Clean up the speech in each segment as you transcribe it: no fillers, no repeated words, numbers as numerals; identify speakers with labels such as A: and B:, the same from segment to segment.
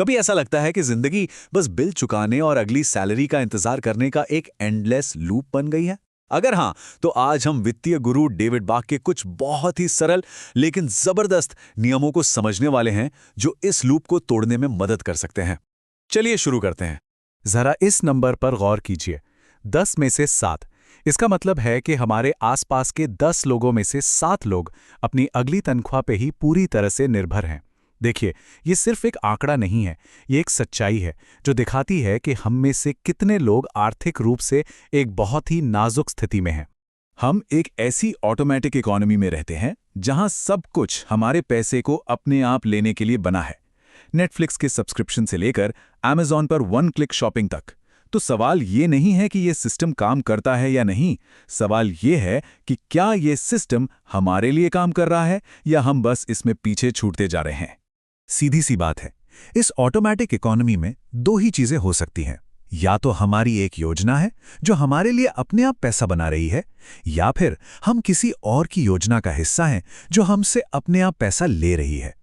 A: कभी ऐसा लगता है कि जिंदगी बस बिल चुकाने और अगली सैलरी का इंतजार करने का एक एंडलेस लूप बन गई है। अगर हाँ, तो आज हम वित्तीय गुरु डेविड बाक के कुछ बहुत ही सरल लेकिन जबरदस्त नियमों को समझने वाले हैं जो इस लूप को तोड़ने में मदद कर सकते हैं। चलिए शुरू करते हैं।
B: जरा इस नंबर पर गौर कीजिए, 10 में से 7। इसका मतलब है कि हमारे आसपास के 10 लोगों में से 7 लोग अपनी अगली तनख्वाह पे ही पूरी तरह से निर्भर हैं। देखिए, ये सिर्फ एक आंकड़ा नहीं है, ये एक सच्चाई है जो दिखाती है कि हम में से कितने लोग आर्थिक रूप से एक बहुत ही नाजुक स्थिति में हैं।
A: हम एक ऐसी ऑटोमेटिक इकोनॉमी में रहते हैं जहां सब कुछ हमारे पैसे को अपने आप लेने के लिए बना है। नेटफ्लिक्स के सब्सक्रिप्शन से लेकर अमेज़न पर 1 क्लिक शॉपिंग तक। तो सवाल ये नहीं है कि ये सिस्टम काम करता है या नहीं, सवाल ये है कि क्या ये सिस्टम हमारे लिए काम कर रहा है या हम बस इसमें पीछे छूटते जा रहे हैं।
B: सीधी सी बात है, इस ऑटोमेटिक इकोनॉमी में 2 ही चीजें हो सकती हैं। या तो हमारी एक योजना है जो हमारे लिए अपने आप पैसा बना रही है, या फिर हम किसी और की योजना का हिस्सा हैं जो हमसे अपने आप पैसा ले रही है।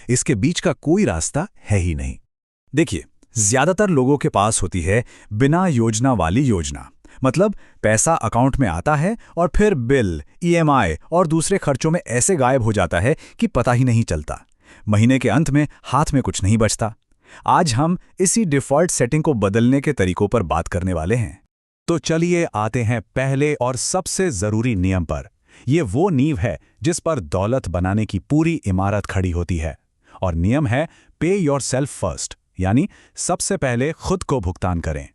B: इसके बीच का कोई रास्ता है ही नहीं।
A: देखिए, ज्यादातर लोगों के पास होती है बिना योजना वाली योजना। मतलब पैसा अकाउंट में आता है और फिर बिल, ईएमआई और दूसरे खर्चों में ऐसे गायब हो जाता है कि पता ही नहीं चलता। महीने के अंत में हाथ में कुछ नहीं बचता। आज हम इसी डिफ़ॉल्ट सेटिंग को बदलने के तरीकों पर बात करने वाले हैं।
B: तो चलिए आते हैं पहले और सबसे जरूरी नियम पर। ये वो नींव है जिस पर दौलत बनाने की पूरी इमारत खड़ी होती है। और नियम है पे योरसेल्फ फर्स्ट, यानी सबसे पहले खुद को भुगतान करें।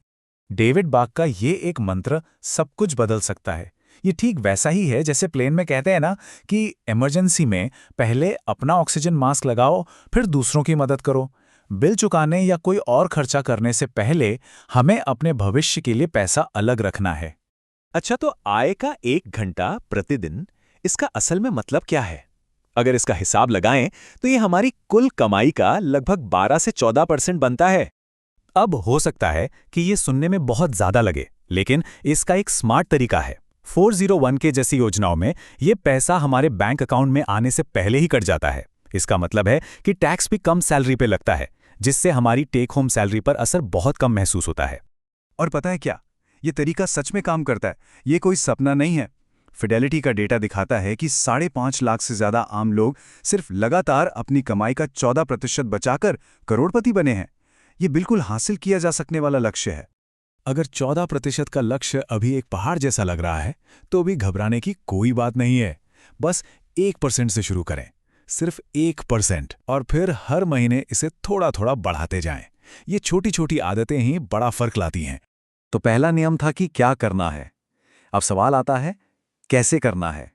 B: डेविड बाक का ये एक मंत्र सब कुछ बदल सकता है। ये ठीक वैसा ही है जैसे प्लेन में कहते हैं ना कि इमरजेंसी में पहले अपना ऑक्सीजन मास्क लगाओ, फिर दूसरों की मदद करो। बिल चुकाने या कोई और खर्चा करने से पहले हमें अपने भविष्य के लिए पैसा अलग रखना है।
A: अच्छा, तो आय का 1 घंटा प्रतिदिन, इसका असल में मतलब क्या है? अगर इसका हिसाब लगाएं तो ये हमारी कुल कमाई का लगभग 12 से 14% बनता है।
B: अब हो सकता है कि ये सुनने में बहुत ज्यादा लगे, लेकिन इसका एक स्मार्ट तरीका है। 401 जैसी योजनाओं में ये पैसा हमारे बैंक अकाउंट में आने से पहले ही कट जाता है। इसका मतलब है कि टैक्स भी कम सैलरी पे लगता है, जिससे हमारी टेक होम सैलरी पर असर बहुत कम महसूस होता है।
C: और पता है क्या, ये तरीका सच में काम करता है। ये कोई सपना नहीं है। फिडेलिटी का डेटा दिखाता है कि 5.5 लाख से ज्यादा आम लोग सिर्फ लगातार अपनी कमाई का 14% बचाकर करोड़पति बने हैं। ये बिल्कुल हासिल किया जा सकने वाला लक्ष्य है।
B: अगर 14% का लक्ष्य अभी एक पहाड़ जैसा लग रहा है, तो भी घबराने की कोई बात नहीं है। बस 1% से शुरू करें, सिर्फ 1%, और फिर हर महीने इसे थोड़ा थोड़ा बढ़ाते जाएं। ये छोटी छोटी आदतें ही बड़ा फर्क लाती हैं।
C: तो पहला नियम था कि क्या करना है। अब सवाल आता है कैसे करना है।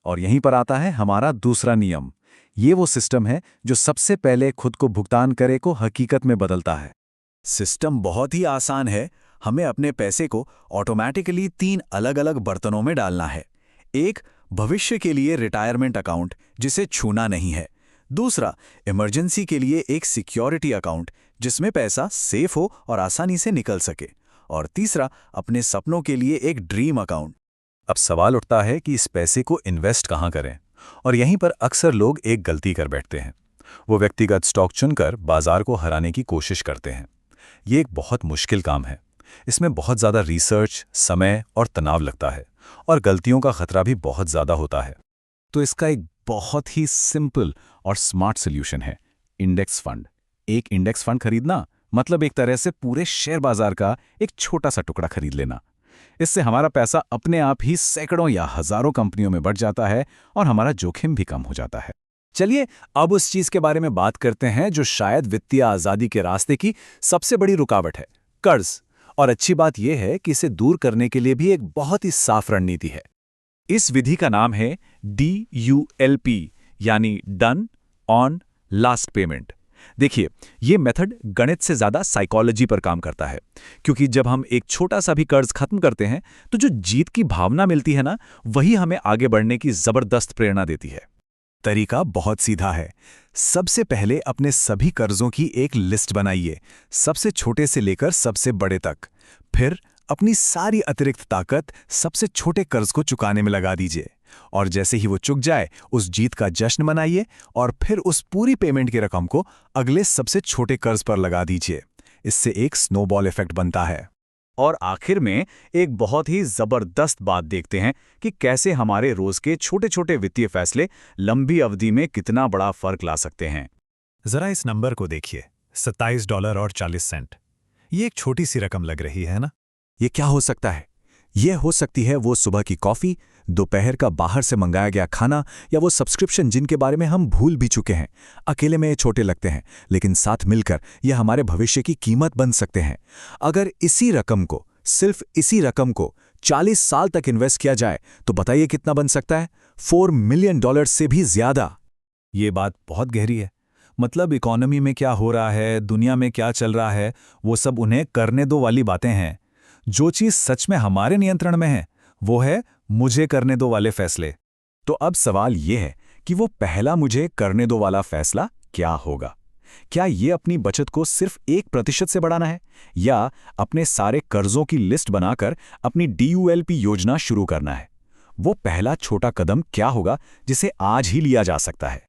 C: और यहीं पर आता है हमारा दूसरा नियम। ये वो सिस्टम है जो सबसे पहले खुद को भुगतान करे को हकीकत में बदलता है।
A: सिस्टम बहुत ही आसान है। हमें अपने पैसे को ऑटोमेटिकली 3 अलग अलग बर्तनों में डालना है। एक, भविष्य के लिए रिटायरमेंट अकाउंट जिसे छूना नहीं है। दूसरा, इमरजेंसी के लिए एक सिक्योरिटी अकाउंट जिसमें पैसा सेफ हो और आसानी से निकल सके। और तीसरा, अपने सपनों के लिए एक ड्रीम अकाउंट।
B: अब सवाल उठता है कि इस पैसे को इन्वेस्ट कहाँ करें, और यहीं पर अक्सर लोग एक गलती कर बैठते हैं। वो व्यक्तिगत स्टॉक चुनकर बाजार को हराने की कोशिश करते हैं। ये एक बहुत मुश्किल काम है। इसमें बहुत ज़्यादा रिसर्च, समय और तनाव लगता है, और गलतियों का खतरा भी बहुत ज़्यादा होता है। तो इसका एक बहुत ही सिंपल और स्मार्ट सोल्यूशन है, इंडेक्स फंड। एक इंडेक्स फंड खरीदना मतलब एक तरह से पूरे शेयर बाजार का एक छोटा सा टुकड़ा खरीद लेना। इससे हमारा पैसा अपने आप ही सैकड़ों या हजारों कंपनियों में बढ़ जाता है और हमारा जोखिम भी कम हो जाता है।
A: चलिए अब उस चीज के बारे में बात करते हैं जो शायद वित्तीय आजादी के रास्ते की सबसे बड़ी रुकावट है, कर्ज। और अच्छी बात यह है कि इसे दूर करने के लिए भी एक बहुत ही साफ रणनीति है। इस विधि का नाम है DULP, यानी डन ऑन लास्ट पेमेंट। देखिए, ये मेथड गणित से ज्यादा साइकोलॉजी पर काम करता है, क्योंकि जब हम एक छोटा सा भी कर्ज खत्म करते हैं तो जो जीत की भावना मिलती है ना, वही हमें आगे बढ़ने की जबरदस्त प्रेरणा देती है।
B: तरीका बहुत सीधा है। सबसे पहले अपने सभी कर्जों की एक लिस्ट बनाइए, सबसे छोटे से लेकर सबसे बड़े तक। फिर अपनी सारी अतिरिक्त ताकत सबसे छोटे कर्ज को चुकाने में लगा दीजिए।
A: और जैसे ही वो चुक जाए उस जीत का जश्न मनाइए और फिर उस पूरी पेमेंट की रकम को अगले सबसे छोटे कर्ज पर लगा दीजिए। इससे एक स्नोबॉल इफेक्ट बनता है।
C: और आखिर में एक बहुत ही जबरदस्त बात देखते हैं कि कैसे हमारे रोज के छोटे छोटे वित्तीय फैसले लंबी अवधि में कितना बड़ा फर्क ला सकते हैं।
B: जरा इस नंबर को देखिए, $27.40। ये एक छोटी सी रकम लग रही है ना?
A: ये क्या हो सकता है? यह हो सकती है वो सुबह की कॉफी, दोपहर का बाहर से मंगाया गया खाना, या वो सब्सक्रिप्शन जिनके बारे में हम भूल भी चुके हैं। अकेले में ये छोटे लगते हैं, लेकिन साथ मिलकर ये हमारे भविष्य की कीमत बन सकते हैं। अगर सिर्फ इसी रकम को 40 साल तक इन्वेस्ट किया जाए तो बताइए कितना बन सकता है? $4 मिलियन से भी ज्यादा।
B: ये बात बहुत गहरी है। मतलब इकोनॉमी में क्या हो रहा है, दुनिया में क्या चल रहा है, वो सब उन्हें करने दो वाली बातें हैं। जो चीज़ सच में हमारे नियंत्रण में है वो है मुझे करने दो वाले फैसले।
A: तो अब सवाल ये है कि वो पहला मुझे करने दो वाला फैसला क्या होगा? क्या ये अपनी बचत को सिर्फ 1% से बढ़ाना है, या अपने सारे कर्जों की लिस्ट बनाकर अपनी DULP योजना शुरू करना है? वो पहला छोटा कदम क्या होगा जिसे आज ही लिया जा सकता है?